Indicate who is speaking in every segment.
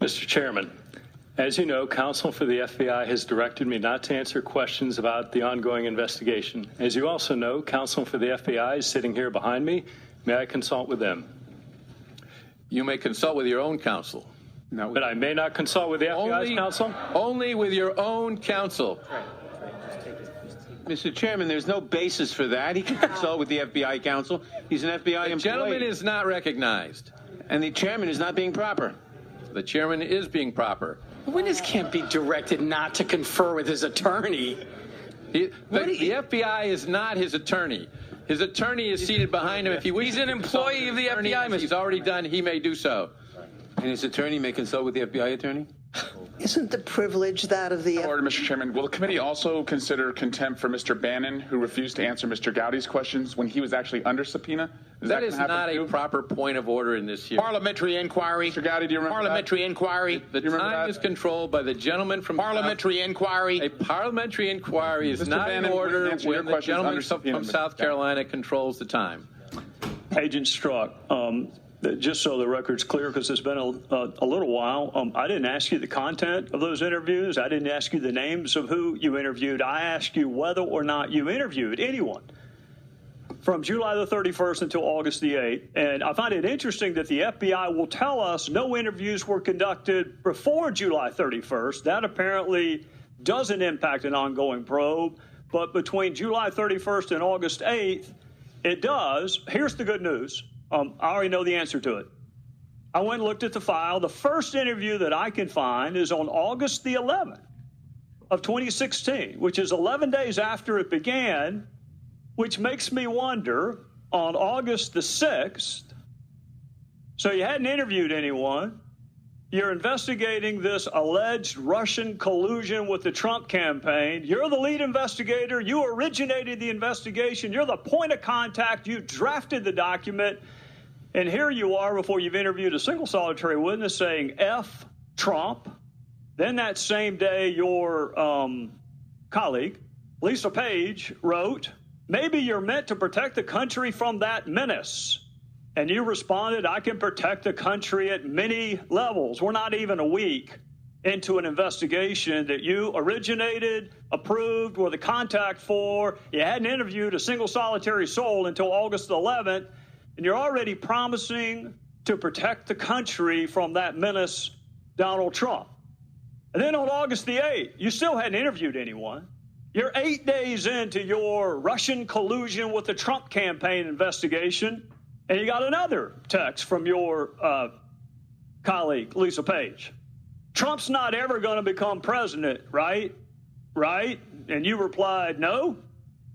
Speaker 1: Mr. Chairman, as you know, counsel for the FBI has directed me not to answer questions about the ongoing investigation. As you also know, counsel for the FBI is sitting here behind me. May I consult with them?
Speaker 2: You may consult with your own counsel.
Speaker 1: But I may not consult with the FBI's counsel?
Speaker 2: Only with your own counsel.
Speaker 3: Mr. Chairman, there's no basis for that. He can consult with the FBI counsel. He's an FBI employee.
Speaker 2: The gentleman is not recognized.
Speaker 3: And the chairman is not being proper.
Speaker 2: The chairman is being proper.
Speaker 4: Witness can't be directed not to confer with his attorney.
Speaker 2: The FBI is not his attorney. His attorney is seated behind him. If he wishes,
Speaker 4: He's an employee of the FBI, Mr.
Speaker 2: He's already done. He may do so.
Speaker 3: And his attorney may consult with the FBI attorney?
Speaker 5: Isn't the privilege that of the...
Speaker 6: Order, Mr. Chairman. Will the committee also consider contempt for Mr. Bannon, who refused to answer Mr. Gowdy's questions when he was actually under subpoena?
Speaker 2: That is not a proper point of order in this hearing.
Speaker 4: Parliamentary inquiry.
Speaker 6: Mr. Gowdy, do you remember
Speaker 4: Parliamentary inquiry.
Speaker 2: The time is controlled by the gentleman from
Speaker 4: Parliamentary inquiry.
Speaker 2: A parliamentary inquiry is
Speaker 6: Mr.
Speaker 2: not in
Speaker 6: Bannon,
Speaker 2: order
Speaker 6: answer your
Speaker 2: when the
Speaker 6: questions
Speaker 2: gentleman
Speaker 6: under subpoena,
Speaker 2: from
Speaker 6: Mr.
Speaker 2: South Carolina controls the time.
Speaker 7: Agent Strzok, just so the record's clear, because it's been a little while, I didn't ask you the content of those interviews. I didn't ask you the names of who you interviewed. I asked you whether or not you interviewed anyone from July the 31st until August the 8th. And I find it interesting that the FBI will tell us no interviews were conducted before July 31st. That apparently doesn't impact an ongoing probe. But between July 31st and August 8th, it does. Here's the good news. I already know the answer to it. I went and looked at the file. The first interview that I can find is on August the 11th of 2016, which is 11 days after it began, which makes me wonder, on August the 6th, so you hadn't interviewed anyone. You're investigating this alleged Russian collusion with the Trump campaign. You're the lead investigator. You originated the investigation. You're the point of contact. You drafted the document. And here you are before you've interviewed a single solitary witness saying F Trump. Then that same day, your colleague, Lisa Page, wrote, maybe you're meant to protect the country from that menace. And you responded, I can protect the country at many levels. We're not even a week into an investigation that you originated, approved, were the contact for. You hadn't interviewed a single solitary soul until August 11th, and you're already promising to protect the country from that menace, Donald Trump. And then on August the 8th, you still hadn't interviewed anyone. You're 8 days into your Russian collusion with the Trump campaign investigation, and you got another text from your colleague, Lisa Page. Trump's not ever going to become president, right? Right? And you replied, no,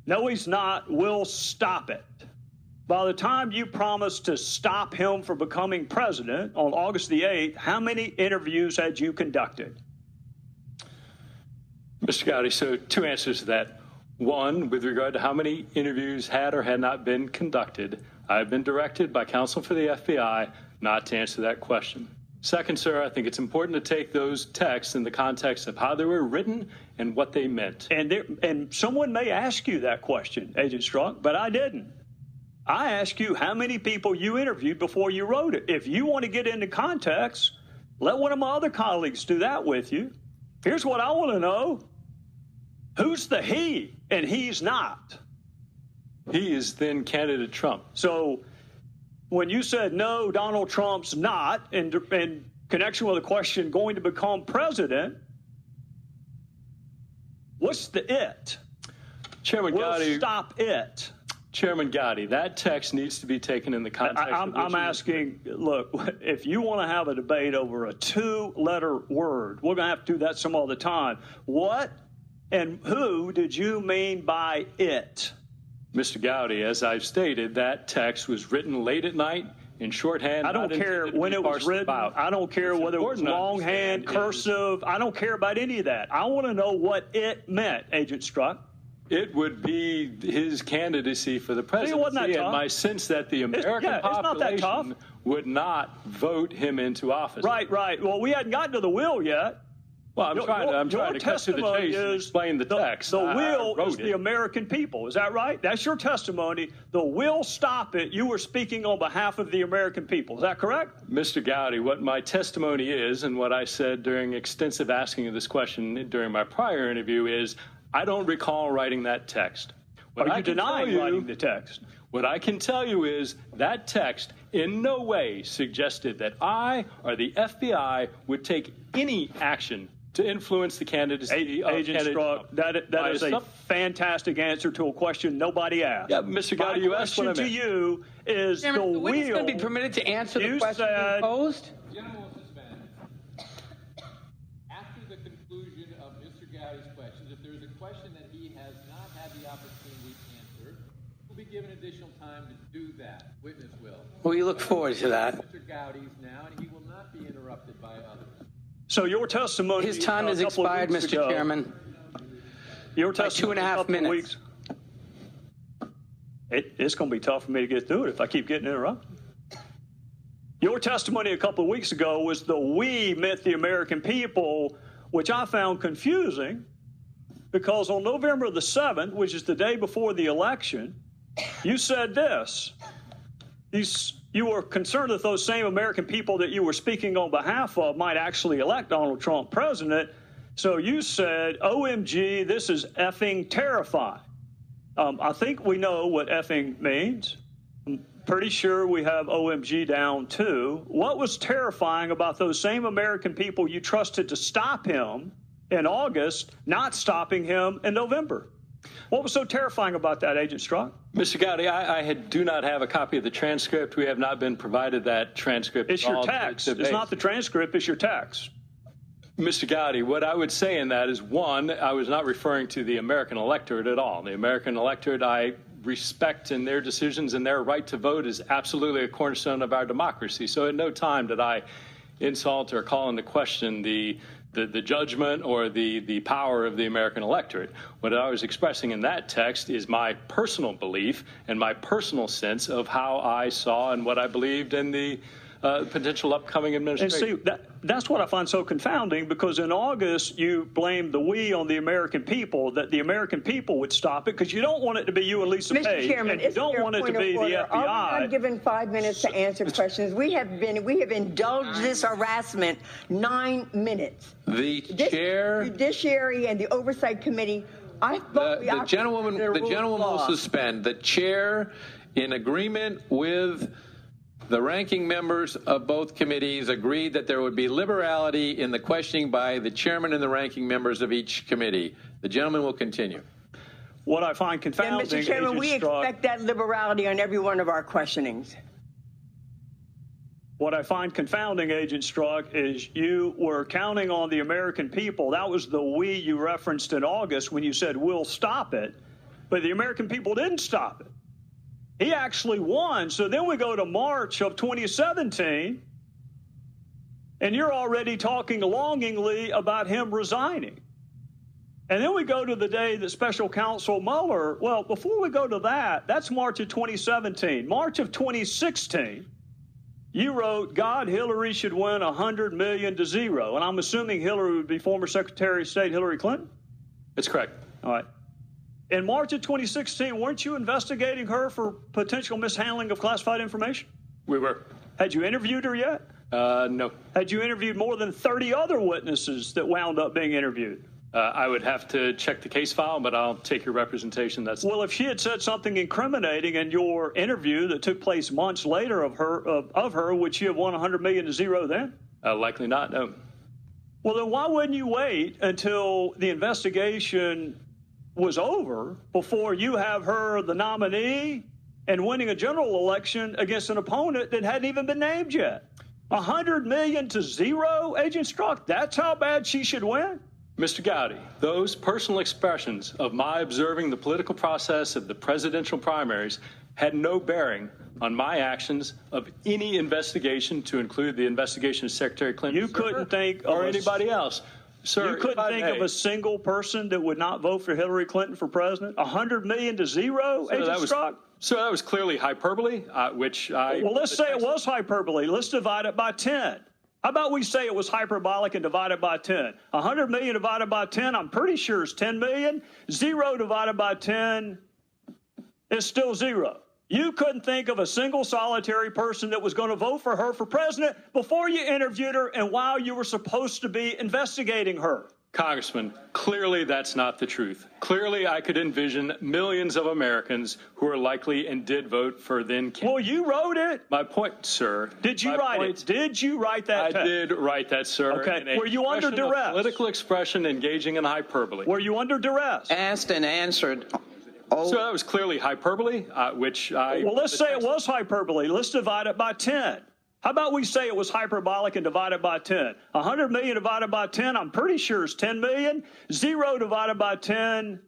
Speaker 7: he's not. We'll stop it. By the time you promised to stop him from becoming president on August the 8th, how many interviews had you conducted?
Speaker 1: Mr. Gowdy, so two answers to that. One, with regard to how many interviews had or had not been conducted, I've been directed by counsel for the FBI not to answer that question. Second, sir, I think it's important to take those texts in the context of how they were written and what they meant.
Speaker 7: And someone may ask you that question, Agent Strzok, but I didn't. I asked you how many people you interviewed before you wrote it. If you want to get into context, let one of my other colleagues do that with you. Here's what I want to know. Who's the he and he's not?
Speaker 1: He is then candidate Trump.
Speaker 7: So when you said, no, Donald Trump's not, in connection with the question going to become president, what's the it?
Speaker 1: Chairman Gowdy.
Speaker 7: We'll stop it.
Speaker 1: Chairman Gowdy, that text needs to be taken in the context of
Speaker 7: I'm asking, look, if you want to have a debate over a two-letter word, we're going to have to do that some other time. What and who did you mean by it?
Speaker 1: Mr. Gowdy, as I've stated, that text was written late at night in shorthand.
Speaker 7: I don't care when it was written. I don't care whether it was longhand, cursive. I don't care about any of that. I want to know what it meant, Agent Strzok.
Speaker 1: It would be his candidacy for the presidency, and my sense that the American population would not vote him into office.
Speaker 7: Right. Well, we hadn't gotten to the will yet.
Speaker 1: Well, I'm trying to cut to the chase and explain the text.
Speaker 7: The will is the American people. Is that right? That's your testimony. The will stop it. You were speaking on behalf of the American people. Is that correct?
Speaker 1: Mr. Gowdy, what my testimony is and what I said during extensive asking of this question during my prior interview is I don't recall writing that text.
Speaker 7: Are you denying writing the text?
Speaker 1: What I can tell you is that text in no way suggested that I or the FBI would take any action to influence the candidacy of
Speaker 7: Agent Strzok, that is a fantastic answer to a question nobody asked.
Speaker 1: Yeah, Mr. Gowdy, you asked what I meant.
Speaker 7: My question to you is
Speaker 4: Chairman,
Speaker 7: the
Speaker 4: witness
Speaker 7: will.
Speaker 4: going to be permitted to answer the question being posed?
Speaker 2: The gentleman will suspend. After the conclusion of Mr. Gowdy's questions, if there is a question that he has not had the opportunity to answer, he'll be given additional time to do that. Witness will.
Speaker 4: We look forward to that.
Speaker 2: Mr. Gowdy's now, and he will not be interrupted by others.
Speaker 7: So your testimony.
Speaker 4: His time has expired, Mr. Chairman.
Speaker 7: Your
Speaker 4: By
Speaker 7: testimony
Speaker 4: 2.5 minutes.
Speaker 7: It's going to be tough for me to get through it if I keep getting interrupted. Your testimony a couple of weeks ago was the we meant the American people, which I found confusing because on November the 7th, which is the day before the election, you said this. You were concerned that those same American people that you were speaking on behalf of might actually elect Donald Trump president. So you said, OMG, this is effing terrifying. I think we know what effing means. I'm pretty sure we have OMG down too. What was terrifying about those same American people you trusted to stop him in August, not stopping him in November? What was so terrifying about that, Agent Strzok?
Speaker 1: Mr. Gowdy, I do not have a copy of the transcript. We have not been provided that transcript.
Speaker 7: It's your text. It's not the transcript. It's your text.
Speaker 1: Mr. Gowdy, what I would say in that is, one, I was not referring to the American electorate at all. The American electorate I respect in their decisions, and their right to vote is absolutely a cornerstone of our democracy. So at no time did I insult or call into question the judgment or the power of the American electorate. What I was expressing in that text is my personal belief and my personal sense of how I saw and what I believed in the potential upcoming administration.
Speaker 7: And see, that's what I find so confounding, because in August you blamed the we on the American people, that the American people would stop it, because you don't want it to be you and Lisa
Speaker 8: Mr.
Speaker 7: Page,
Speaker 8: Chairman,
Speaker 7: and you don't want it to be the FBI.
Speaker 8: Are we not given 5 minutes to answer questions? We have indulged this harassment 9 minutes.
Speaker 2: The chair,
Speaker 8: Judiciary and the Oversight Committee.
Speaker 2: the gentleman will suspend. The chair, in agreement with the ranking members of both committees, agreed that there would be liberality in the questioning by the chairman and the ranking members of each committee. The gentleman will continue.
Speaker 7: What I find confounding,
Speaker 8: Mr. Chairman,
Speaker 7: Agent
Speaker 8: we
Speaker 7: Strzok,
Speaker 8: expect that liberality on every one of our questionings.
Speaker 7: What I find confounding, Agent Strzok, is you were counting on the American people. That was the we you referenced in August when you said, we'll stop it. But the American people didn't stop it. He actually won. So then we go to March of 2017, and you're already talking longingly about him resigning. And then we go to the day that Special Counsel Mueller, well, before we go to that, that's March of 2017. March of 2016, you wrote, God, Hillary should win 100 million to 0. And I'm assuming Hillary would be former Secretary of State Hillary Clinton?
Speaker 1: That's correct.
Speaker 7: All right. In March of 2016, weren't you investigating her for potential mishandling of classified information?
Speaker 1: We were.
Speaker 7: Had you interviewed her yet?
Speaker 1: No.
Speaker 7: Had you interviewed more than 30 other witnesses that wound up being interviewed?
Speaker 1: I would have to check the case file, but I'll take your representation. Well,
Speaker 7: if she had said something incriminating in your interview that took place months later of her, would she have won 100 million to 0 then?
Speaker 1: Likely not, no.
Speaker 7: Well, then why wouldn't you wait until the investigation was over before you have her the nominee and winning a general election against an opponent that hadn't even been named yet? 100 million to 0, Agent Strzok, that's how bad she should win?
Speaker 1: Mr. Gowdy, those personal expressions of my observing the political process of the presidential primaries had no bearing on my actions of any investigation, to include the investigation of Secretary Clinton.
Speaker 7: You couldn't think
Speaker 1: or anybody else. Sir,
Speaker 7: you couldn't think of a single person that would not vote for Hillary Clinton for president? 100 million to 0, Agent Strzok?
Speaker 1: So that was clearly hyperbole, which I...
Speaker 7: Well, let's say it was hyperbole. Let's divide it by 10. How about we say it was hyperbolic and divided by 10? 100 million divided by 10, I'm pretty sure is 10 million. 0 divided by 10 is still 0. You couldn't think of a single solitary person that was going to vote for her for president before you interviewed her and while you were supposed to be investigating her.
Speaker 1: Congressman, clearly that's not the truth. Clearly, I could envision millions of Americans who are likely and did vote for then candidate.
Speaker 7: Well, you wrote it.
Speaker 1: My point, sir.
Speaker 7: Did you write it? Did you write that text?
Speaker 1: I did write that, sir.
Speaker 7: Okay. Were you under duress?
Speaker 1: Political expression engaging in hyperbole.
Speaker 7: Were you under duress?
Speaker 5: Asked and answered.
Speaker 1: So that was clearly hyperbole, which I...
Speaker 7: Well, let's say it was hyperbole. Let's divide it by 10. How about we say it was hyperbolic and divided by 10? 100 million divided by 10, I'm pretty sure is 10 million. 0 divided by 10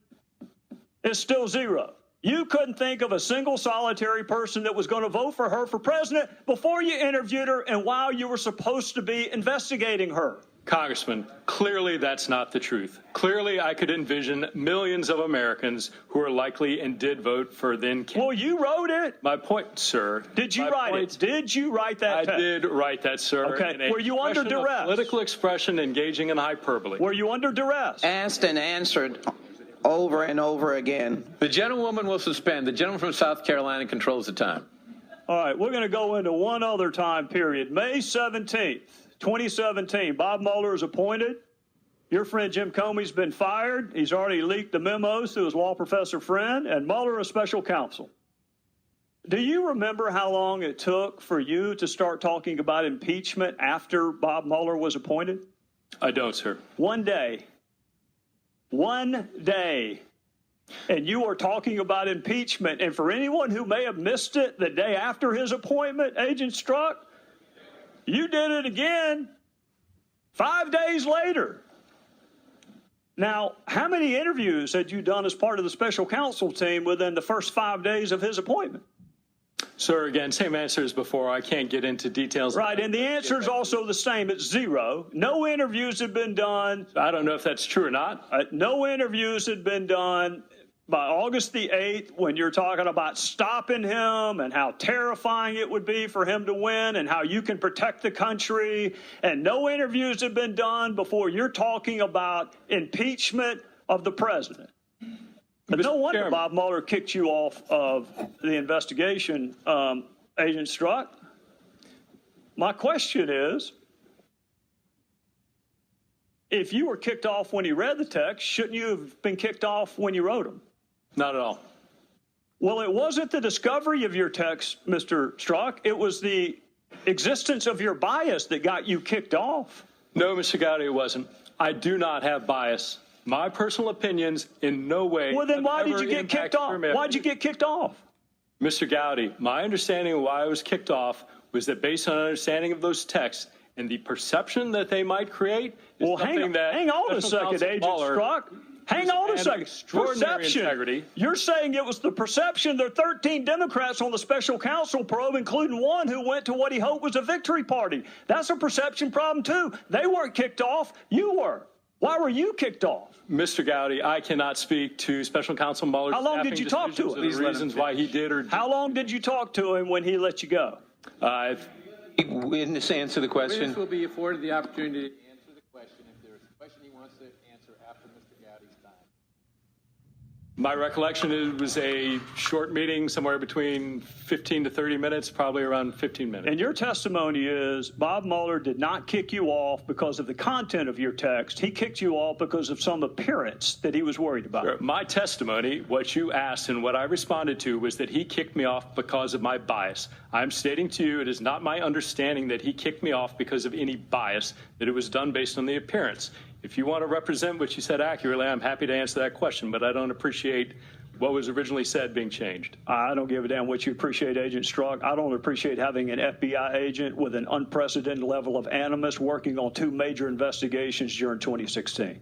Speaker 7: is still 0. You couldn't think of a single solitary person that was going to vote for her for president before you interviewed her and while you were supposed to be investigating her.
Speaker 1: Congressman, clearly that's not the truth. Clearly, I could envision millions of Americans who are likely and did vote for then candidate.
Speaker 7: Well, you wrote it.
Speaker 1: My point, sir.
Speaker 7: Did you write it? Did you write that text?
Speaker 1: I did write that, sir.
Speaker 7: Okay. Were you under duress?
Speaker 1: Political expression engaging in hyperbole.
Speaker 7: Were you under duress?
Speaker 5: Asked and answered over and over again.
Speaker 2: The gentlewoman will suspend. The gentleman from South Carolina controls the time.
Speaker 7: All right, we're going to go into one other time period. May 17th, 2017, Bob Mueller is appointed. Your friend Jim Comey's been fired. He's already leaked the memos to his law professor friend, and Mueller is special counsel. Do you remember how long it took for you to start talking about impeachment after Bob Mueller was appointed?
Speaker 1: I don't, sir.
Speaker 7: 1 day. 1 day. And you were talking about impeachment. And for anyone who may have missed it the day after his appointment, Agent Strzok, you did it again 5 days later. Now, how many interviews had you done as part of the special counsel team within the first 5 days of his appointment?
Speaker 1: Sir, again, same answer as before. I can't get into details.
Speaker 7: Right, and the answer is also the same. It's 0. No interviews have been done.
Speaker 1: I don't know if that's true or not.
Speaker 7: No interviews had been done by August the 8th when you're talking about stopping him and how terrifying it would be for him to win and how you can protect the country. And no interviews have been done before you're talking about impeachment of the president. But no wonder Bob Mueller kicked you off of the investigation, Agent Strzok. My question is, if you were kicked off when you read the text, shouldn't you have been kicked off when you wrote them?
Speaker 1: Not at all.
Speaker 7: Well, it wasn't the discovery of your text, Mr. Strzok. It was the existence of your bias that got you kicked off.
Speaker 1: No, Mr. Gowdy, it wasn't. I do not have bias. My personal opinions in no way.
Speaker 7: Well, then why did you get kicked off? Why'd you get kicked off?
Speaker 1: Mr. Gowdy, my understanding of why I was kicked off was that based on an understanding of those texts and the perception that they might create is something that...
Speaker 7: Hang on a second, Agent Strzok. Hang on a second. Perception. Integrity. You're saying it was the perception. There are 13 Democrats on the special counsel probe, including one who went to what he hoped was a victory party. That's a perception problem, too. They weren't kicked off. You were. Why were you kicked off?
Speaker 1: Mr. Gowdy, I cannot speep to Special Counsel Mueller's
Speaker 7: How long did you talk to him?
Speaker 1: The reasons why he did or did.
Speaker 7: How long did you talk to him when he let you go?
Speaker 2: Witness answer the question.
Speaker 9: Witness will be afforded the opportunity to answer the question if there is a question he wants to answer after Mr. Gowdy's time.
Speaker 1: My recollection is it was a short meeting, somewhere between 15 to 30 minutes, probably around 15 minutes.
Speaker 7: And your testimony is Bob Mueller did not kick you off because of the content of your text. He kicked you off because of some appearance that he was worried about.
Speaker 1: Sure. My testimony, what you asked and what I responded to was that he kicked me off because of my bias. I'm stating to you it is not my understanding that he kicked me off because of any bias, that it was done based on the appearance. If you want to represent what you said accurately, I'm happy to answer that question, but I don't appreciate what was originally said being changed.
Speaker 7: I don't give a damn what you appreciate, Agent Strzok. I don't appreciate having an FBI agent with an unprecedented level of animus working on 2 major investigations during 2016.